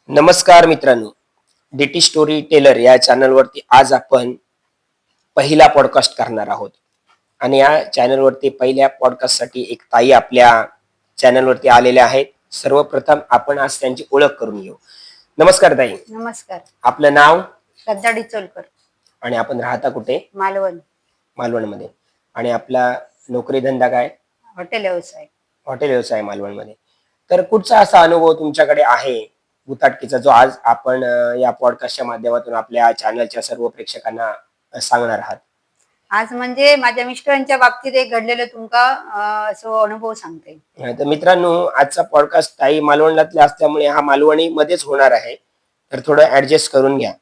नमस्कार मित्रांनो, DT story teller या चॅनलवरती आज आपण पहिला पॉडकास्ट करणार आहोत. आणि या चॅनलवरती पहिल्या पॉडकास्टसाठी एक ताई आपल्या चॅनलवरती आलेल्या आहेत. सर्वप्रथम आपण आज त्यांची ओळख करून घेऊ. नमस्कार ताई. नमस्कार. आपलं नाव श्रद्धा डिचोलकर, आणि आपण राहता कुठे? मालवण. मालवणमध्ये. आणि आपला नोकरी धंदा काय? हॉटेल व्यवसाय. हॉटेल व्यवसाय मालवणमध्ये. तर कुठचा असा अनुभव तुमच्याकडे आहे गुताटकीचा जो आज आपण या पॉडकास्टच्या माध्यमातून आपल्या चॅनलच्या सर्व प्रेक्षकांना सांगणार आहात? आज म्हणजे माझ्या मिस्टरांच्या बाबतीत एक घडलेलं तुमका असो अनुभव सांगते. तर मित्रांनो, आजचा पॉडकास्ट ताई मालवणातल्या असल्यामुळे हा मालवणी मध्येच होणार आहे, तर थोडं ऍडजस्ट करून घ्या.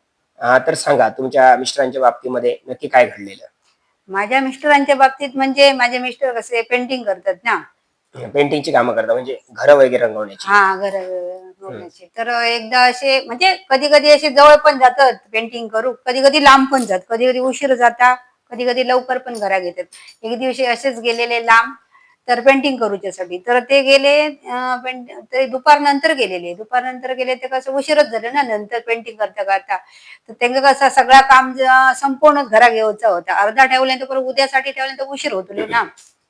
तर सांगा तुमच्या मिस्टरांच्या बाबतीमध्ये नक्की काय घडलेलं? माझ्या मिस्टरांच्या बाबतीत म्हणजे माझे मिस्टर कसे पेंटिंग करतात ना. पेंटिंगची कामं करता म्हणजे घरं वगैरे रंगवण्याची? हा, घर रंगवण्याचे. तर एकदा असे म्हणजे कधी कधी असे जवळ पण जातात पेंटिंग करू, कधी कधी लांब पण जात, कधी कधी उशीर जाता, कधी कधी लवकर पण घरा घेतात. एक दिवशी असेच गेलेले लांब, तर पेंटिंग करूच्यासाठी. तर ते गेले ते दुपारनंतर गेले ते कसं उशीरच झालं ना, नंतर पेंटिंग करता करता. तर त्यांना कसं सगळा काम संपूर्ण घरा घ्यायचा होता. अर्धा ठेवल्यानंतर परत उद्यासाठी ठेवल्यानंतर उशीर होतो ना,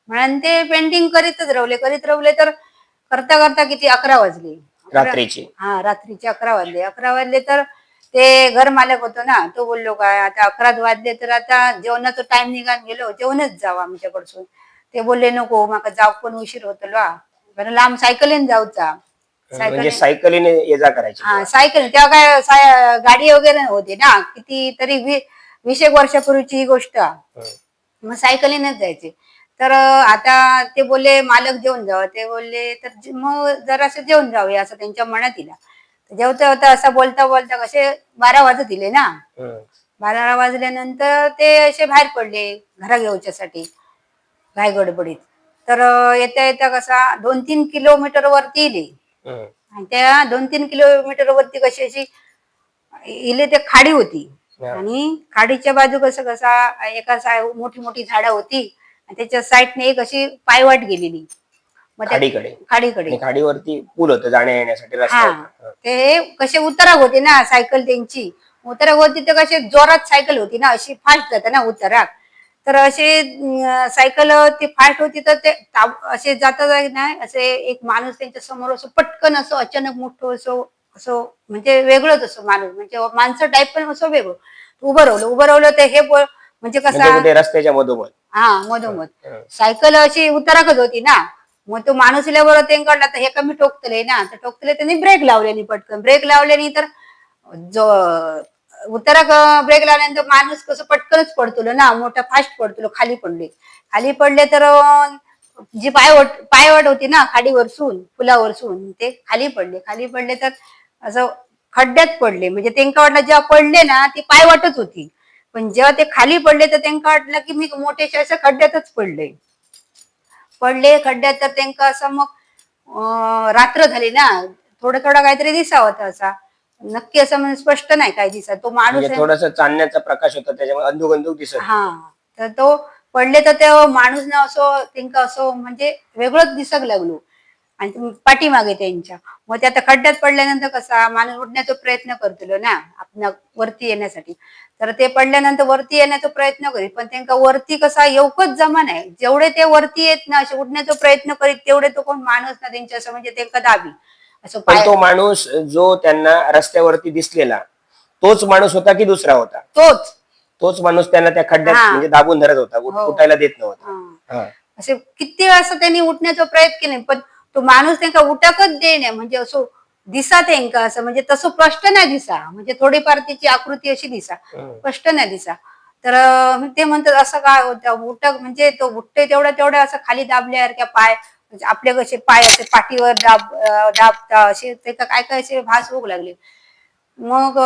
म्हणून ते पेंटिंग करीतच राहिले तर करता करता किती 11 वाजले. रात्रीची? हा, रात्रीचे 11 वाजले तर ते घर मालक होतो ना, तो बोललो काय आता 11 वाजले तर आता जेवणाचा टाइम निघान गेलो, जेवणच जावं आमच्याकडसून. ते बोलले नको माका जाऊ पण उशीर होतो कारण लांब सायकलीन जाऊचा. म्हणजे सायकलीने ये जा करायची? हा, सायकल. तेव्हा काय गाडी वगैरे होती ना, किती तरी 20 एक वर्षापूर्वीची ही गोष्ट. मग सायकलीनेच जायचे. तर आता ते बोलले मालक जेवून जावं, ते बोलले तर मग जरासं जेवून जाऊया असं त्यांच्या मनात दिला. जेवता होता असं बोलता बोलता कसे 12 वाजत दिले ना. 12 वाजल्यानंतर ते असे बाहेर पडले घरा घेऊच्यासाठी घाई गडबडीत. तर येता येता कसा 2-3 किलोमीटर वरती इले. आणि त्या 2-3 किलोमीटर वरती कशी अशी इले ते खाडी होती. आणि खाडीच्या बाजू कसा एका मोठी मोठी झाडं होती आणि त्याच्या साईडने एक अशी पायवाट गेलेली. मग त्या खाडीकडे खाडीवरती पूल होतं जाण्या येण्यासाठी, रस्ता होता. ते कसे उतराक होते ना सायकल त्यांची. उतराक होती तर कसे जोरात सायकल होती ना, अशी फास्ट जाते ना उतराक. तर असे सायकल ती फास्ट होती तर ते असे जातात ना, असे एक माणूस त्यांच्या समोर असं पटकन असं अचानक मोठं असं असं म्हणजे वेगळंच असं माणूस म्हणजे माणसं टाईप पण असं वेगळं उभं रावलं ते हे म्हणजे कसं रस्त्याच्या मधोमध. हा, मधोमध सायकल अशी उतराकच होती ना. मग तो माणूस बरोबर ते काढला तर हे कमी ठोकतले ना, तर ठोकतले त्यांनी ब्रेक लावलेली. पटकन ब्रेक लावल्यानी तर जो उतराक ब्रेक लावल्यानंतर माणूस कसं पटकनच पडतो ना, मोठा फास्ट पडतो. खाली पडले तर जी पायवाट होती ना खाडीवरसून पुलावरसून ते खाली पडले तर असं खड्ड्यात पडले. म्हणजे त्यांना वाटलं जेव्हा पडले ना ती पायवाटच होती, पण जेव्हा ते खाली पडले तर त्यांना वाटलं की मी मोठ्याशा अशा खड्ड्यातच पडले खड्ड्यात. तर त्यांना असं मग रात्र झाली ना, थोडं काहीतरी दिसा होता असा, नक्की असं म्हणजे स्पष्ट नाही काय दिसा. तो माणूस थोडासा चांदण्याचा प्रकाश होता त्याच्यामुळे अंधुक दिसत. हा, तर तो पडले तर तो माणूस ना असं त्यांना असं म्हणजे वेगळंच दिसक लागलो. आणि पाठीमागे त्यांच्या मग ते आता खड्ड्यात पडल्यानंतर कसा माणूस उठण्याचा प्रयत्न करतो ना आपण वरती येण्यासाठी. तर ते पडल्यानंतर वरती येण्याचा प्रयत्न करीत, पण त्यांना वरती कसा येऊकच जमा नाही. जेवढे ते वरती येत ना असे उठण्याचा प्रयत्न करीत तेवढे तो कोण माणूस ना त्यांच्या असं म्हणजे त्यांना दाबी असं. पण तो माणूस जो त्यांना रस्त्यावरती दिसलेला तोच माणूस होता की दुसरा होता? तोच माणूस त्यांना त्या खड्ड्यात म्हणजे दाबून धरत होता, उठायला देत नव्हता. असे किती वेळा त्यांनी उठण्याचा प्रयत्न केले, पण तो माणूस त्यांना उठकच देणे म्हणजे असं दिसा त्यांना असं म्हणजे तसं स्पष्ट नाही दिसा. म्हणजे थोडीफार त्याची आकृती अशी दिसा, स्पष्ट नाही दिसा. तर ते म्हणतात असं काय होतं उठक म्हणजे तो उठते तेवढ्या असं खाली दाबल्यासारख्या पाय म्हणजे आपले कसे पाय असे पाठीवर दाबता असे ते काय काय असे भास होऊ लागले. मग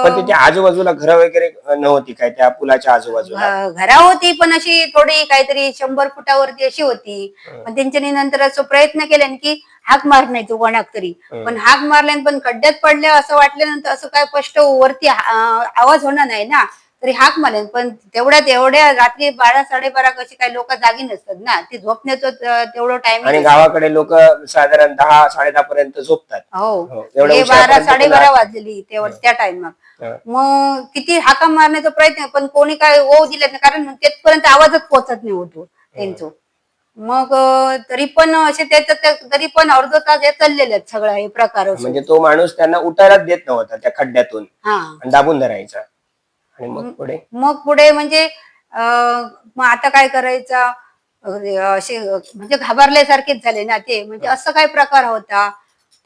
पण तिथे आजूबाजूला घरं वगैरे नव्हती काय त्या पुलाच्या आजूबाजूला? घरा होती पण अशी थोडी काहीतरी 100 फुटावरती अशी होती. पण त्यांच्यानी नंतर असं प्रयत्न केला की हाक मार नाही तो कोणाक तरी, पण हाक मारल्याने पण खड्ड्यात पडल्या असं वाटल्यानंतर असं काय स्पष्ट वरती आवाज होणार नाही ना. तरी हाक मारेन. पण एवढ्या रात्री 12-12:30 कशी काही लोक जागी नसतात ना, ते झोपण्याचं तेवढं आणि टायमिंग. गावाकडे लोक साधारण 10-10:30 पर्यंत झोपतात. हो, एवढ्या हे उशिरापर्यंत कोण 12-12:30 राहत नाही. वाजलेली त्या टाइमात. हं. मग किती हाका मारण्याचा प्रयत्न, पण कोणी काय होऊ दिलं नाही, कारण तिथपर्यंत आवाजच पोहोचत नाही होतो त्यांचं. मग तरी पण असे तरी पण अर्धा तास हे चाललेले आहेत सगळं हे प्रकार असो. म्हणजे तो माणूस त्यांना उठायलाच देत नव्हता त्या खड्ड्यातून हा. आणि दाबून धरायचा. आणि मग पुढे म्हणजे मग आता काय करायचं, असे म्हणजे घाबरल्यासारखेच झाले ना ते. म्हणजे असं काय प्रकार होता.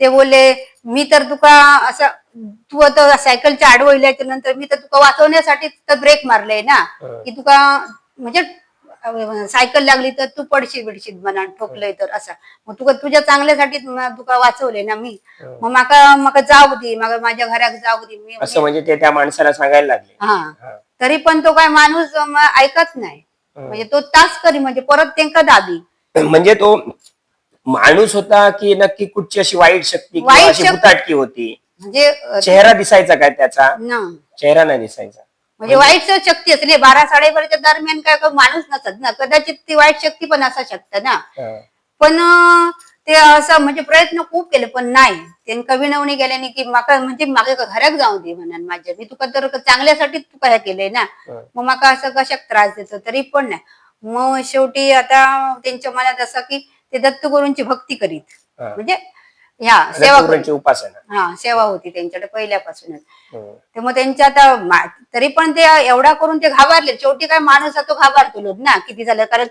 ते बोलले, मी तर तुका असं, तू आता सायकलच्या आडवं इल्याच्या नंतर मी तर तुका वाचवण्यासाठी ब्रेक मारले ना, की तुका म्हणजे सायकल लागली तर तू पडशील म्हणा, ठोकलंय तर असं. मग तुका तुझ्या चांगल्यासाठी तुका वाचवले ना मी. मग माका जाऊ दे, माझ्या घरात जाऊ दे मी. असं म्हणजे ते त्या माणसाला सांगायला लागले. हा. तरी पण तो काय माणूस ऐकत नाही. म्हणजे तो तास करी म्हणजे परत त्यांका दाबी. म्हणजे तो माणूस होता की नक्की कुठची अशी वाईट शक्ती किंवा वाईट अशी शक्ती. भुताटकी होती? म्हणजे चेहरा दिसायचा काय त्याचा? ना, चेहरा नाही दिसायचा. म्हणजे वाईट शक्ती असते 12-12:30 दरम्यान काय माणूस नसत ना, कदाचित ती वाईट शक्ती पण असू शकते ना. पण ते असं म्हणजे प्रयत्न खूप केले, पण नाही. त्यांना विनवणी केल्याने की माका म्हणजे माझ्या घरात जाऊ दे म्हणा, माझ्या मी तुका तर चांगल्यासाठी तुका हे केलंय ना, मग माका असं कशाक त्रास देतो. तरी पण नाही. मग शेवटी आता त्यांच्या मनात असं की ते दत्तगुरूंची भक्ती करीत, म्हणजे ह्या सेवा करीत. उपासना. हा, सेवा होती त्यांच्याकडे पहिल्यापासूनच. तर मग त्यांच्या आता तरी पण ते एवढा करून ते घाबरले. शेवटी काय माणूस तो घाबरतो लोक ना, किती झालं. कारण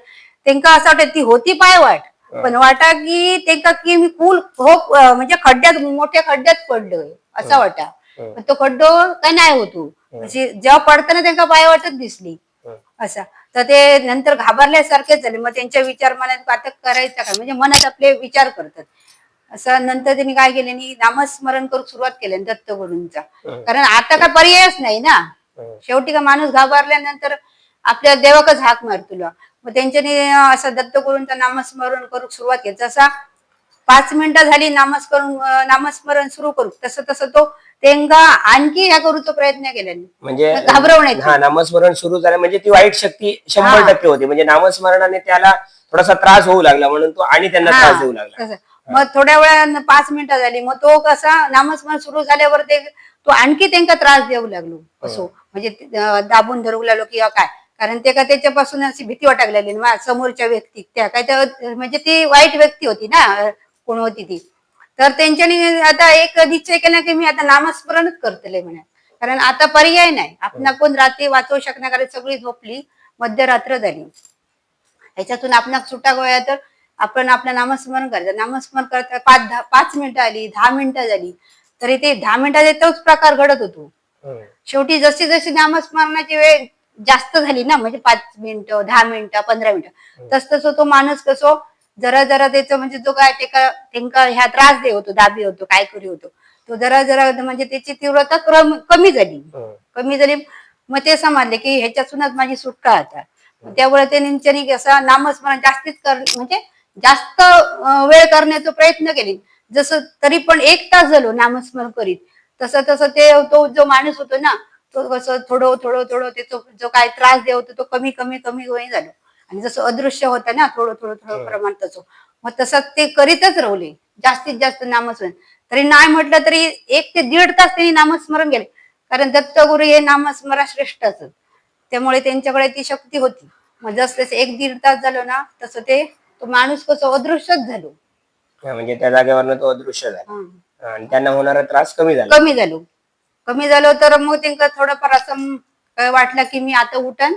त्यांना असं वाटत ती होती पाय वाट, पण वाटा की त्यांना की मी फुल हो म्हणजे खड्ड्यात, मोठ्या खड्ड्यात पडलोय असा वाटा. पण तो खड्डो काय नाही होतो. अशी जेव्हा पडताना त्यांना पाय वाटत दिसली असा. तर ते नंतर घाबरल्यासारखेच झाले. मग त्यांच्या विचार मनात आता करायचं काय, म्हणजे मनात आपले विचार करतात असं. नंतर त्यांनी काय केले, नामस्मरण करून सुरुवात केली दत्तगुरूंचा. कारण आता काय पर्यायच नाही ना. शेवटी का माणूस घाबरल्यानंतर आपल्या देवाकच हाक मार तुला. मग त्यांच्यानी असं दत्तगुरूंचं नामस्मरण करून सुरुवात केली. जसा 5 मिनिटं झाली नामस्मरण सुरू करू, तसं तसं तो तेंगा आणखी ह्या करूचा प्रयत्न केल्याने, म्हणजे घाबरवण्याची. नामस्मरण सुरू झालं म्हणजे ती वाईट शक्ती 100% होती. म्हणजे नामस्मरणाने त्याला थोडासा त्रास होऊ लागला, म्हणून तो आणि त्यांना त्रास देऊ लागला. मग थोड्या वेळानं 5 मिनिटं झाली, मग तो कसा नामस्मरण सुरू झाल्यावर तो आणखी त्यांना त्रास देऊ लागलो असो. म्हणजे दाबून धरू लागलो किंवा काय. कारण ते का त्याच्यापासून अशी भीती वाटायला लागली समोरच्या व्यक्ती, त्या काय म्हणजे ती वाईट व्यक्ती होती ना, कोण होती ती. तर त्यांच्यानी आता एक निश्चय केला की मी आता नामस्मरणच करतले म्हणा, कारण आता पर्याय नाही. आपण कोण रात्री वाचवू शकणार, कारण सगळी झोपली, मध्यरात्र झाली. ह्याच्यातून आपण सुटा गोळ्या तर आपण आपलं नामस्मरण करायचं. नामस्मरण करता 5 मिनिटं आली, 10 मिनिटं झाली, तरी ते 10 मिनिटात तोच प्रकार घडत होतो. शेवटी जशी जशी नामस्मरणाची वेळ जास्त झाली ना, म्हणजे 5 मिनिटं, 10 मिनिटं, 15 मिनिटं, तस तसं तो माणूस कसो जरा जरा त्याचं म्हणजे जो काय त्यांना ह्या त्रास दे होतो, दाबी होतो, काय करी होतो, तो जरा जरा म्हणजे त्याची तीव्रता कमी झाली. मग ते समजले की ह्याच्यातूनच माझी सुटका आता. त्यामुळे त्यांनी असं नामस्मरण म्हणजे जास्त वेळ करण्याचा प्रयत्न केले. जसं तरी पण 1 तास झालो नामस्मरण करीत, तसं तसं तो जो माणूस होतो ना, तो कसं थोडं थोडं थोडं त्याचा जो काय त्रास देत होतो तो कमी कमी कमी झालो. आणि जसं अदृश्य होतं ना थोडं थोडं थोडं प्रमाण तसं, मग तसं ते करीतच राहिले जास्तीत जास्त नामस्मरण. तरी नाही म्हटलं तरी 1 ते 1.5 तास त्यांनी नामस्मरण केले, कारण दत्तगुरु हे नामस्मरण श्रेष्ठ असत, त्यामुळे त्यांच्याकडे ती शक्ती होती. मग जस 1-1.5 तास झालं ना, तसं तो माणूस कसं अदृश्यच झालो. म्हणजे त्या जागेवरनं तो अदृश्य झाला आणि त्यांना होणारा त्रास कमी झालो. तर मग त्यांना थोडंफार असं वाटलं की मी आता उठून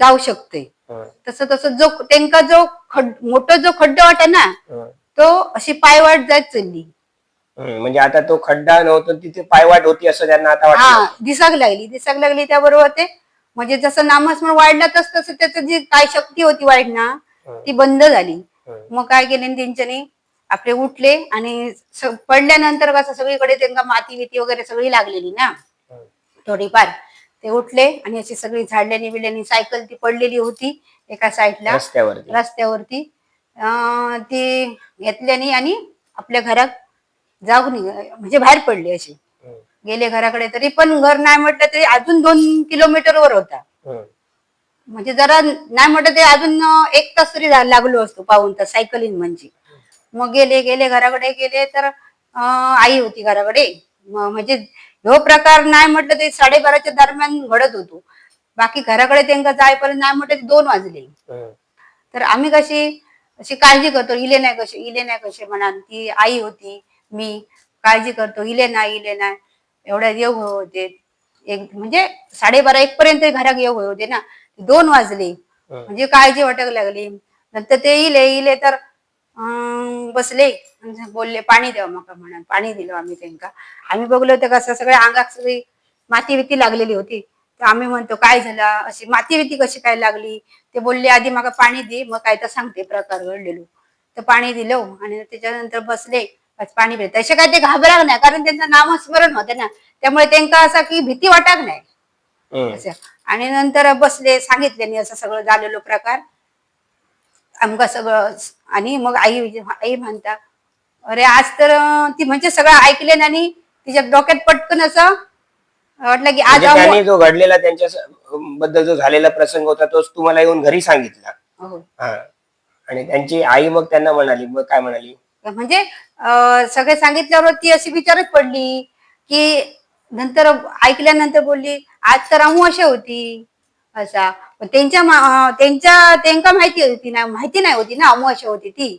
जाऊ शकते. तसं तसं त्यांना जो मोठा जो खड्डा वाटा ना, तो अशी पायवाट जात चालली. म्हणजे आता तो खड्डा नव्हता, तिथे पायवाट होती असं त्यांना आता वाटलं. दिसाक लागली. त्याबरोबर ते म्हणजे जसं नामस्मरण वाढलं तसं त्याचं जी काय शक्ती होती वाईट ना, ती बंद झाली. मग काय केले त्यांच्यानी, आपले उठले आणि पडल्यानंतर कसं सगळीकडे त्यांना माती विती वगैरे सगळी लागलेली ना थोडीफार, ते उठले आणि अशी सगळी झाडल्यानी बिडल्यानी, सायकल ती पडलेली होती एका साईडला रस्त्यावरती, ती घेतल्यानी आणि आपल्या घरात जाऊन म्हणजे बाहेर पडले अशी. गेले घराकडे, तरी पण घर नाही म्हटलं तरी अजून 2 किलोमीटरवर होता. म्हणजे जरा नाही म्हटलं ते अजून 1 तास तरी लागलो असतो, पाऊण तास सायकलिंग म्हणजे. मग गेले गेले घराकडे गेले तर आई होती घराकडे. म्हणजे ह्यो प्रकार नाही म्हटलं ते 12:30च्या दरम्यान घडत होतो. बाकी घराकडे त्यांना जायपर्यंत नाही म्हटलं ते 2 वाजले. तर आम्ही अशी काळजी करतो, इले नाही कसे म्हणा, ती आई होती, मी काळजी करतो, इले नाही एवढ्या येऊ होते. म्हणजे 12:30-1 पर्यंत घरात येऊ होते ना. 2 वाजले म्हणजे काळजी वाटायला लागली. नंतर ते इले तर बसले बोलले पाणी द्या मका म्हणून. पाणी दिलं आम्ही त्यांना. आम्ही बघलो तर कसं सगळ्या अंगात सगळी माती विती लागलेली होती. तर आम्ही म्हणतो काय झालं, अशी माती विती कशी काय लागली. ते बोलले आधी मका पाणी दे, मग काय तर सांगते प्रकार घडलेलो. तर पाणी दिलं आणि त्याच्यानंतर बसले पाणी पिले. तसे काय ते घाबराग नाही, कारण त्यांचं नामस्मरण होतं ना, त्यामुळे त्यांना असं की भीती वाटाक नाही असं. आणि नंतर बसले, सांगितले असं सगळं झालेलो प्रकार आमका सगळं. आणि मग आई आई म्हणता अरे आज तर ती म्हणजे सगळं ऐकले आणि तिच्या डोक्यात पटकन असं वाटलं की आज म्हणजे त्यांनी जो घडलेला त्यांच्या बद्दल जो झालेला प्रसंग होता तोच तुम्हाला येऊन घरी सांगितला. हा. आणि त्यांची आई मग त्यांना म्हणाली, मग काय म्हणाली? म्हणजे सगळे सांगितल्यावर ती अशी विचारच पडली की नंतर ऐकल्यानंतर बोलली आज तर अमावास्या होती असा. पण त्यांका माहिती नाही होती ना अमावास्या होती ती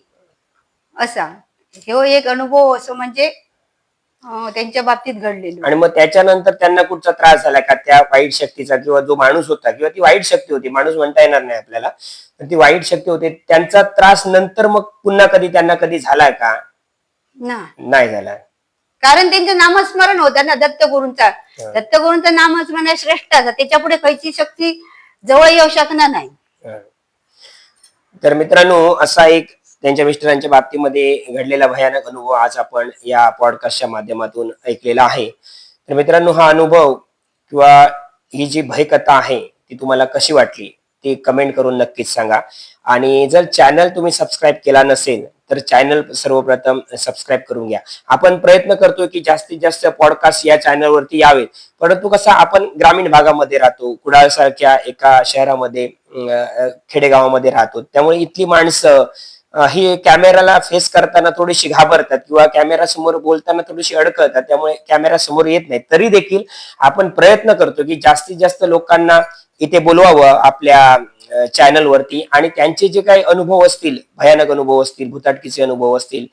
असा. ह्यो एक अनुभव असं म्हणजे त्यांच्या बाबतीत घडलेलो. आणि मग त्याच्यानंतर त्यांना कुठचा त्रास झाला का त्या वाईट शक्तीचा, किंवा जो माणूस होता किंवा ती वाईट शक्ती होती, माणूस म्हणता येणार नाही आपल्याला, पण ती वाईट शक्ती होती, त्यांचा त्रास नंतर मग पुन्हा त्यांना कधी झाला का? नाही झाला. कारण त्यांचं नामस्मरण होतं ना दत्तगुरूंचा. दत्तगुरूंचं नामस्मरण श्रेष्ठ असं, त्याच्या पुढे खयची शक्ती जवळ येऊ शकणार नाही. तर मित्रांनो, असा एक त्यांच्या मिस्टरांच्या बाबतीमध्ये घडलेला भयानक अनुभव आज आपण या पॉडकास्टच्या माध्यमातून ऐकलेला आहे. तर मित्रांनो, हा अनुभव किंवा ही जी भयकथा आहे ती तुम्हाला कशी वाटली ती कमेंट करून नक्कीच सांगा. आणि जर चॅनल तुम्ही सबस्क्राईब केला नसेल तर चॅनल सर्वप्रथम सबस्क्राईब करून घ्या. आपण प्रयत्न करतोय की जास्तीत जास्त पॉडकास्ट या चॅनलवरती यावेत, परंतु कसं आपण ग्रामीण भागामध्ये राहतो, कुडाळ सारख्या एका शहरामध्ये, खेडेगावामध्ये राहतो, त्यामुळे इथली माणसं ही कॅमेराला फेस करताना थोडीशी घाबरतात किंवा कॅमेरा समोर बोलताना थोडीशी अडकळतात, त्यामुळे कॅमेरा समोर येत नाही. तरी देखील आपण प्रयत्न करतो की जास्तीत जास्त लोकांना इथे बोलवावं आपल्या चॅनलवरती, आणि त्यांचे जे काही अनुभव असतील, भयानक अनुभव असतील, भुताटकीचे अनुभव असतील,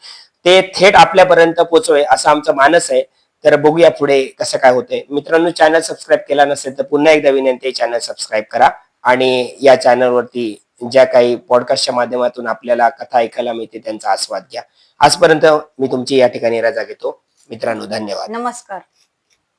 ते थेट आपल्यापर्यंत पोहोचवे असं आमचं मानस आहे. तर बघूया पुढे कसं काय होतंय. मित्रांनो, चॅनल सबस्क्राईब केला नसेल तर पुन्हा एकदा विनंती आहे, चॅनल सबस्क्राईब करा. आणि या चॅनलवरती ज्या काही पॉडकास्टच्या माध्यमातून आपल्याला कथा ऐकायला मिळते त्यांचा आस्वाद घ्या. आजपर्यंत मी तुमची या ठिकाणी रजा घेतो. मित्रांनो, धन्यवाद. नमस्कार.